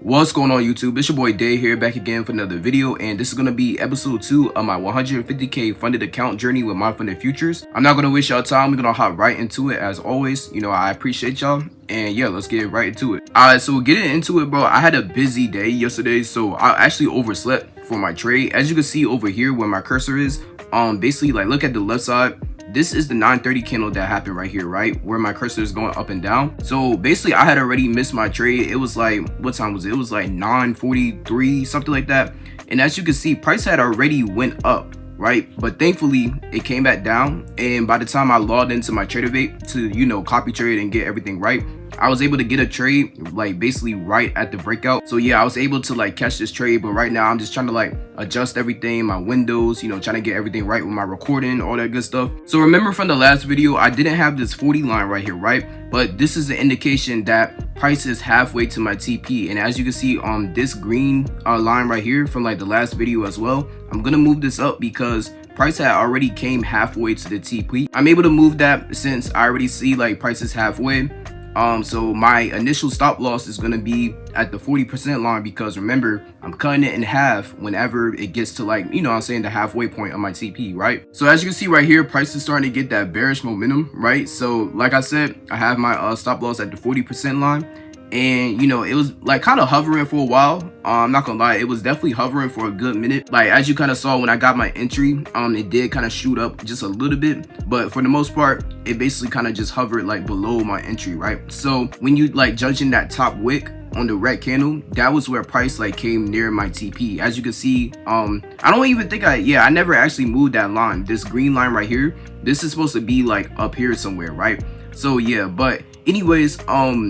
What's going on, YouTube? It's your boy Day here, back again for another video, and this is gonna be episode 2 of my 150k funded account journey with my funded futures. I'm not gonna waste y'all time. We're gonna hop right into it as always. You know, I appreciate y'all, and yeah, let's get right into it. Alright, so getting into it, bro, I had a busy day yesterday, so I actually overslept for my trade. As you can see over here where my cursor is, basically, like, look at the left side. This is the 9:30 candle that happened right here, right where my cursor is going up and down. So basically I had already missed my trade. It was like, what time was it? It was like 9:43, something like that. And as you can see, price had already went up, right? But thankfully it came back down, and by the time I logged into my TradingVate to, you know, copy trade and get everything right, I was able to get a trade like basically right at the breakout. So yeah, I was able to like catch this trade, but right now I'm just trying to like adjust everything, my windows, you know, trying to get everything right with my recording, all that good stuff. So remember from the last video, I didn't have this 40 line right here, right? But this is an indication that price is halfway to my TP. And as you can see on this green line right here from like the last video as well, I'm gonna move this up because price had already came halfway to the TP. I'm able to move that since I already see like price is halfway. So my initial stop loss is going to be at the 40% line, because remember, I'm cutting it in half whenever it gets to, like, you know what I'm saying, the halfway point of my TP, right? So as you can see right here, price is starting to get that bearish momentum, right? So like I said, I have my stop loss at the 40% line. And you know, it was like kind of hovering for a while. I'm not gonna lie, it was definitely hovering for a good minute. Like as you kind of saw when I got my entry, it did kind of shoot up just a little bit, but for the most part it basically kind of just hovered like below my entry, right? So when you like judging that top wick on the red candle, that was where price like came near my TP. As you can see, I don't even think I never actually moved that line. This green line right here, this is supposed to be like up here somewhere, right? So yeah, but anyways,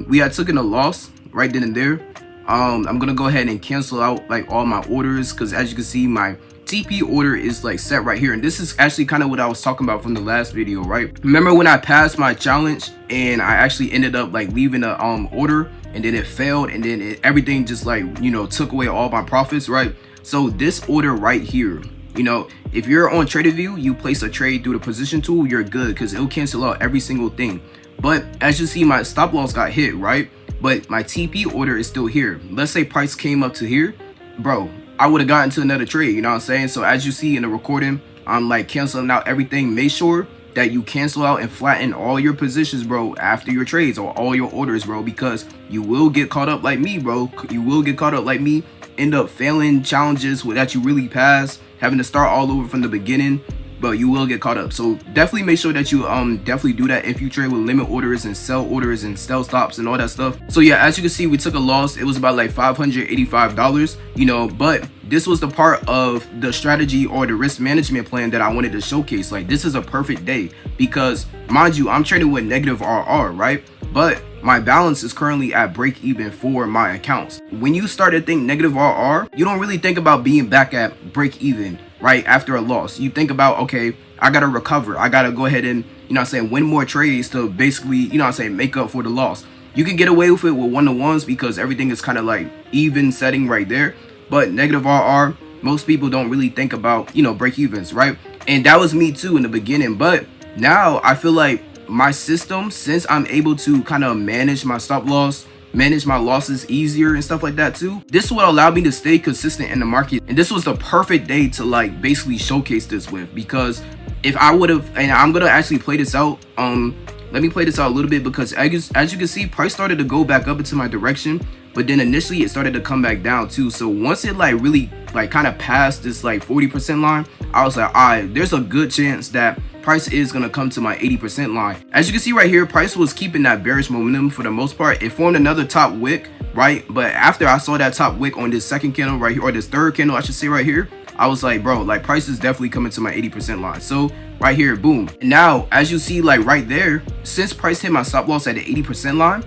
we had taken a loss right then and there. I'm gonna go ahead and cancel out like all my orders, because as you can see, my TP order is like set right here, and this is actually kind of what I was talking about from the last video, right? Remember when I passed my challenge and I actually ended up like leaving a order, and then it failed, and then everything just like, you know, took away all my profits, right? So this order right here, you know, if you're on TradingView, you place a trade through the position tool, you're good, because it'll cancel out every single thing. But as you see, my stop loss got hit, right? But my TP order is still here. Let's say price came up to here, bro, I would have gotten to another trade, you know what I'm saying? So as you see in the recording, I'm like canceling out everything. Make sure that you cancel out and flatten all your positions, bro, after your trades or all your orders, bro, because you will get caught up like me, bro. You will get caught up like me, end up failing challenges that you really passed, having to start all over from the beginning. But you will get caught up. So definitely make sure that you definitely do that if you trade with limit orders and sell orders and sell stops and all that stuff. So yeah, as you can see, we took a loss. It was about like $585, you know, but this was the part of the strategy or the risk management plan that I wanted to showcase. Like, this is a perfect day because, mind you, I'm trading with negative RR, right? But my balance is currently at break even for my accounts. When you start to think negative RR, you don't really think about being back at break even, right, after a loss. You think about, okay, I gotta recover, I gotta go ahead and, you know what I'm saying, win more trades to basically, you know what I'm saying, make up for the loss. You can get away with it with one-to-ones because everything is kind of like even setting right there. But negative RR, most people don't really think about, you know, break evens, right? And that was me too in the beginning. But now I feel like my system, since I'm able to kind of manage my stop loss, manage my losses easier and stuff like that too, this is what allowed me to stay consistent in the market. And this was the perfect day to like basically showcase this with, because if I would have, and I'm gonna actually play this out, let me play this out a little bit, because as you can see, price started to go back up into my direction, but then initially it started to come back down too. So once it like really like kind of passed this like 40% line, I was like, all right, there's a good chance that price is gonna come to my 80% line. As you can see right here, price was keeping that bearish momentum for the most part. It formed another top wick, right? But after I saw that top wick on this second candle right here, or this third candle I should say right here, I was like, bro, like price is definitely coming to my 80% line. So right here, boom. Now as you see, like right there, since price hit my stop loss at the 80% line,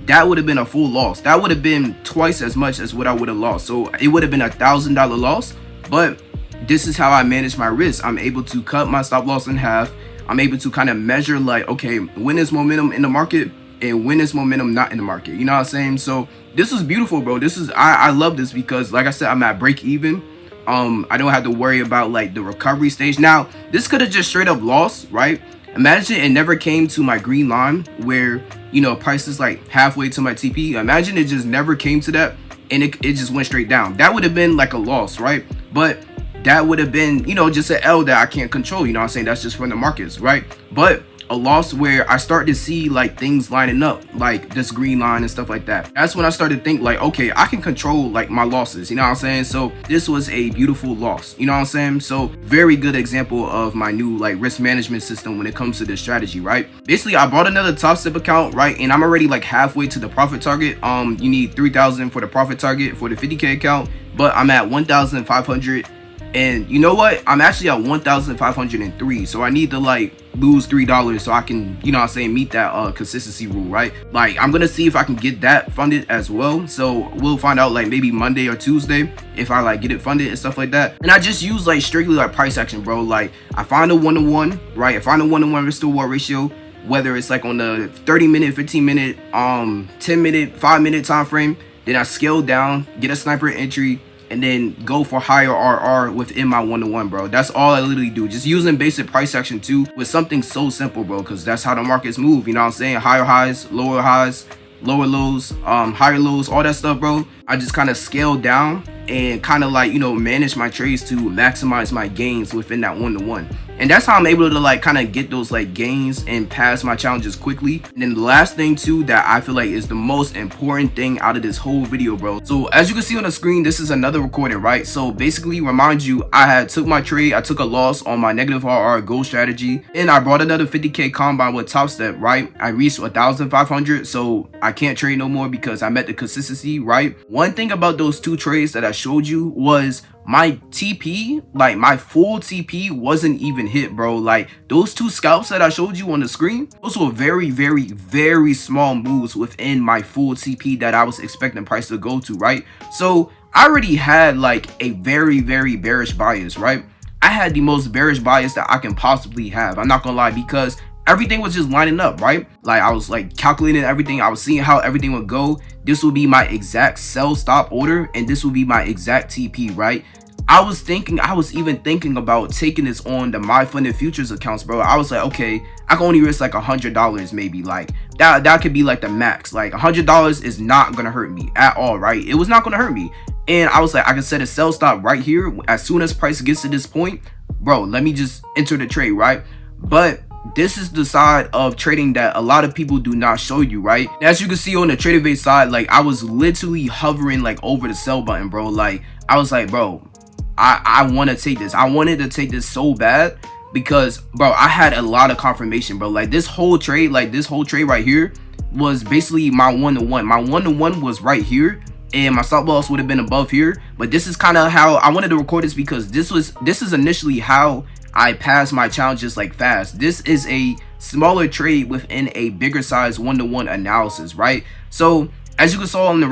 that would have been a full loss. That would have been twice as much as what I would have lost. So it would have been $1,000 loss. But this is how I manage my risk. I'm able to cut my stop loss in half. I'm able to kind of measure like, okay, when is momentum in the market and when is momentum not in the market? You know what I'm saying? So this is beautiful, bro. This is, I love this because like I said, I'm at break even. I don't have to worry about like the recovery stage. Now, this could have just straight up lost, right? Imagine it never came to my green line where, you know, price is like halfway to my TP. Imagine it just never came to that. and it just went straight down. That would have been like a loss, right? But that would have been, you know, just an L that I can't control, you know what I'm saying? That's just from the markets, right? But a loss where I start to see like things lining up, like this green line and stuff like that. That's when I started to think like, okay, I can control like my losses, you know what I'm saying? So this was a beautiful loss, you know what I'm saying? So very good example of my new like risk management system when it comes to this strategy, right? Basically, I bought another top step account, right? And I'm already like halfway to the profit target. You need 3,000 for the profit target for the 50K account, but I'm at 1,500. And you know what, I'm actually at 1,503, so I need to like lose $3 so I can, you know what I'm saying, meet that consistency rule, right? Like I'm gonna see if I can get that funded as well, so we'll find out like maybe Monday or Tuesday if I like get it funded and stuff like that. And I just use like strictly like price action, bro. Like I find a 1-to-1, right? I find a 1-to-1 risk to reward ratio, whether it's like on the 30-minute, 15-minute, 10-minute, 5-minute time frame. Then I scale down, get a sniper entry, and then go for higher RR within my 1-to-1, bro. That's all I literally do. Just using basic price action too with something so simple, bro, because that's how the markets move, you know what I'm saying? Higher highs, lower lows, higher lows, all that stuff, bro. I just kind of scale down and kind of like, you know, manage my trades to maximize my gains within that 1-to-1. And that's how I'm able to like kind of get those like gains and pass my challenges quickly. And then the last thing too that I feel like is the most important thing out of this whole video, bro. So as you can see on the screen, this is another recording, right? So basically, remind you, I had took my trade, I took a loss on my negative RR gold strategy, and I brought another 50K combine with top step, right? I reached 1,500, so I can't trade no more because I met the consistency, right? One thing about those two trades that I showed you was my TP, like my full TP wasn't even hit, bro. Like those two scalps that I showed you on the screen, those were very, very, very small moves within my full TP that I was expecting price to go to, right? So I already had like a very, very bearish bias, right? I had the most bearish bias that I can possibly have. I'm not gonna lie, because everything was just lining up, right? Like I was like calculating everything. I was seeing how everything would go. This would be my exact sell stop order, and this would be my exact TP, right? I was even thinking about taking this on the my funded futures accounts, bro. I was like, okay, I can only risk like $100 maybe. Like that could be like the max. Like $100 is not gonna hurt me at all, right? It was not gonna hurt me. And I was like, I can set a sell stop right here. As soon as price gets to this point, bro, let me just enter the trade, right? But this is the side of trading that a lot of people do not show you, right? As you can see on the TradingVate side, like I was literally hovering like over the sell button, bro. Like I was like, bro, I want to take this. I wanted to take this so bad because, bro, I had a lot of confirmation, bro. Like this whole trade right here was basically my 1-to-1. My 1-to-1 was right here, and my stop loss would have been above here. But this is kind of how I wanted to record this, because this is initially how I pass my challenges like fast. This is a smaller trade within a bigger size 1-to-1 analysis, right? So as you can see on the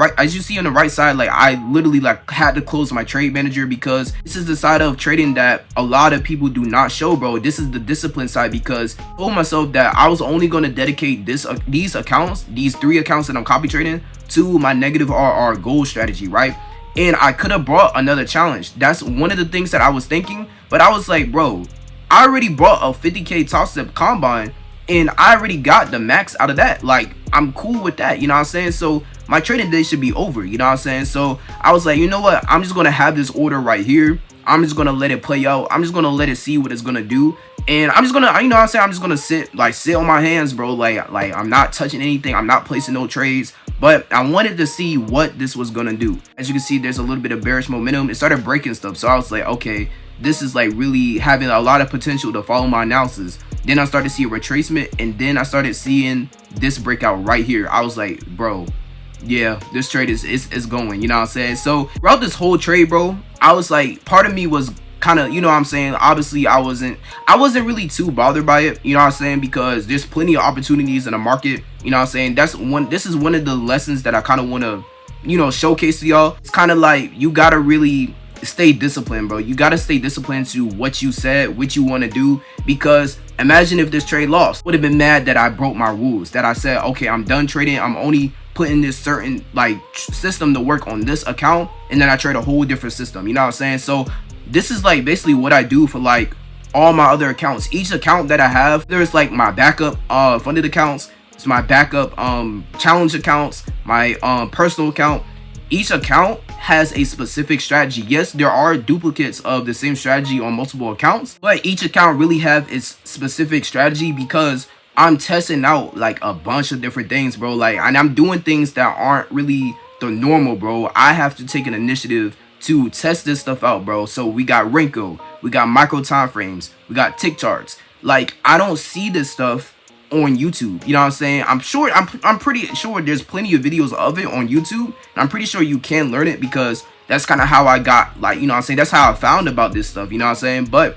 right, side, like I literally like had to close my trade manager, because this is the side of trading that a lot of people do not show, bro. This is the discipline side, because I told myself that I was only going to dedicate these accounts, these 3 accounts that I'm copy trading, to my negative RR gold strategy, right? And I could have brought another challenge. That's one of the things that I was thinking, but I was like, bro, I already brought a 50K top step combine, and I already got the max out of that. Like I'm cool with that, you know what I'm saying? So my trading day should be over, you know what I'm saying? So I was like, you know what, I'm just gonna have this order right here. I'm just gonna let it play out. I'm just gonna let it see what it's gonna do, and I'm just gonna, you know what I'm saying, I'm just gonna sit on my hands, bro. Like I'm not touching anything, I'm not placing no trades, but I wanted to see what this was gonna do. As you can see, there's a little bit of bearish momentum. It started breaking stuff, so I was like, okay, this is like really having a lot of potential to follow my analysis. Then I started to see a retracement, and then I started seeing this breakout right here. I was like, bro, yeah, this trade is going, you know what I'm saying? So throughout this whole trade, bro, I was like, part of me was kind of, you know what I'm saying, obviously I wasn't really too bothered by it, you know what I'm saying, because there's plenty of opportunities in the market, you know what I'm saying. This is one of the lessons that I kind of want to, you know, showcase to y'all. It's kind of like you gotta really stay disciplined, bro. You gotta stay disciplined to what you said, what you want to do, because imagine if this trade lost. Would have been mad that I broke my rules, that I said, okay, I'm done trading, I'm only putting this certain like system to work on this account, and then I trade a whole different system, you know what I'm saying? So this is like basically what I do for like all my other accounts. Each account that I have, there's like my backup funded accounts, it's my backup challenge accounts, my personal account, each account has a specific strategy. Yes, there are duplicates of the same strategy on multiple accounts, but each account really have its specific strategy because I'm testing out like a bunch of different things, bro. Like, and I'm doing things that aren't really the normal, bro. I have to take an initiative to test this stuff out, bro. So we got Renko, we got micro time frames, we got tick charts. Like, I don't see this stuff on YouTube, you know what I'm saying? I'm pretty sure there's plenty of videos of it on YouTube, and I'm pretty sure you can learn it because that's kind of how I got, like, you know what I'm saying, that's how I found about this stuff, you know what I'm saying? But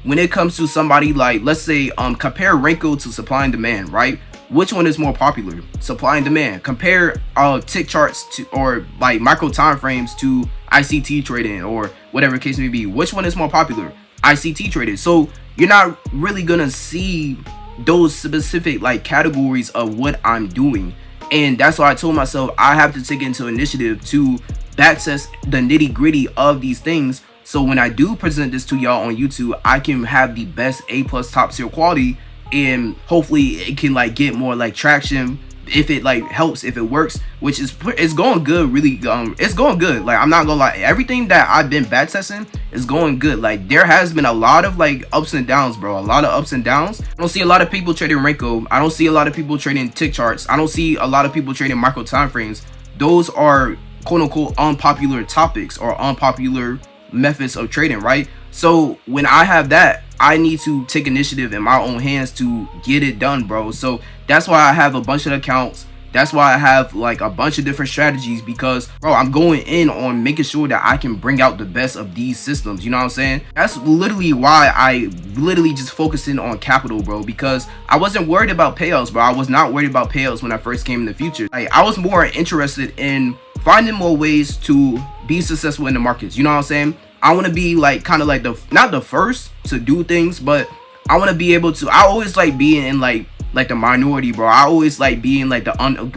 when it comes to somebody like, let's say, compare Renko to supply and demand, right? Which one is more popular? Supply and demand. Compare tick charts to, or like micro time frames to ICT trading or whatever case may be. Which one is more popular? ICT trading. So you're not really gonna see those specific like categories of what I'm doing, and that's why I told myself I have to take into initiative to backtest the nitty gritty of these things. So when I do present this to y'all on YouTube, I can have the best A+ top tier quality, and hopefully it can like get more like traction if it like helps, if it works, which is, it's going good, really. It's going good. Like, I'm not gonna lie, everything that I've been backtesting is going good. Like, there has been a lot of like ups and downs, bro, a lot of ups and downs. I don't see a lot of people trading Renko. I don't see a lot of people trading tick charts. I don't see a lot of people trading micro time frames. Those are quote unquote unpopular topics or unpopular methods of trading, right? So when I have that, I need to take initiative in my own hands to get it done, bro. So that's why I have a bunch of accounts. That's why I have like a bunch of different strategies, because bro, I'm going in on making sure that I can bring out the best of these systems, you know what I'm saying? That's literally why I literally just focusing on capital, bro, because I wasn't worried about payouts, bro. I was not worried about payouts when I first came in the future. Like, I was more interested in finding more ways to be successful in the markets, you know what I'm saying? I want to be like kind of like the, not the first to do things, but I want to be able to, I always like being in like the minority, bro. I always like being like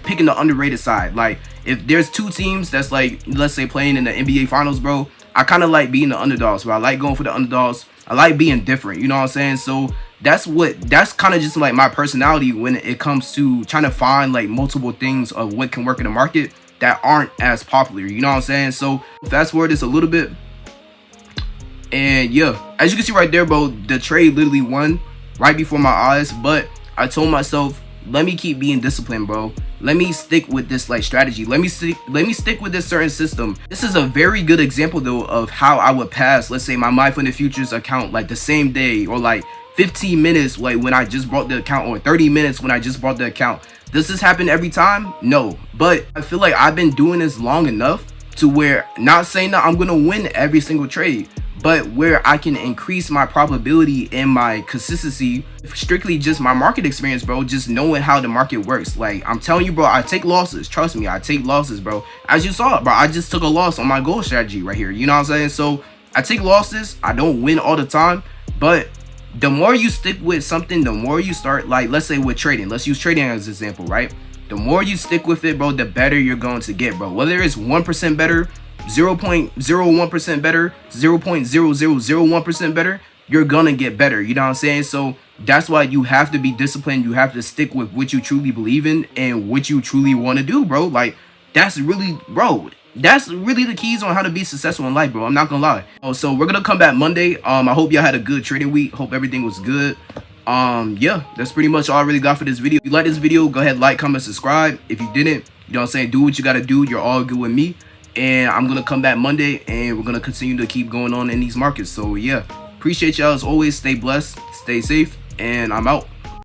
picking the underrated side. Like, if there's two teams that's like, let's say, playing in the NBA finals, bro, I kind of like being the underdogs, bro. I like going for the underdogs. I like being different, you know what I'm saying? So that's kind of just like my personality when it comes to trying to find like multiple things of what can work in the market that aren't as popular, you know what I'm saying? So fast forward this a little bit, and yeah, as you can see right there, bro, the trade literally won right before my eyes. But I told myself, let me keep being disciplined, bro. Let me stick with this like strategy. Let me stick with this certain system. This is a very good example though of how I would pass, let's say, my Mffu in the futures account like the same day, or like 15 minutes like when I just bought the account, or 30 minutes when I just bought the account. Does this happen every time? No, but I feel like I've been doing this long enough to where, not saying that I'm gonna win every single trade, but where I can increase my probability and my consistency, strictly just my market experience, bro, just knowing how the market works. Like, I'm telling you, bro, I take losses. Trust me, I take losses, bro. As you saw, bro, I just took a loss on my gold strategy right here, you know what I'm saying? So I take losses. I don't win all the time, but the more you stick with something, the more you start, like, let's say with trading, let's use trading as an example, right? The more you stick with it, bro, the better you're going to get, bro. Whether it's 1% better, 0.01% better, 0.0001% better, you're gonna get better, you know what I'm saying? So that's why you have to be disciplined. You have to stick with what you truly believe in and what you truly want to do, bro. Like, that's really, bro, that's really the keys on how to be successful in life, bro. I'm not gonna lie. Oh, so we're gonna come back Monday. I hope y'all had a good trading week. Hope everything was good. Yeah, that's pretty much all I really got for this video. If you like this video, go ahead, like, comment, subscribe. If you didn't, you know what I'm saying, do what you gotta do. You're all good with me. And I'm gonna come back Monday, and we're gonna continue to keep going on in these markets. So yeah, appreciate y'all as always. Stay blessed, stay safe, and I'm out.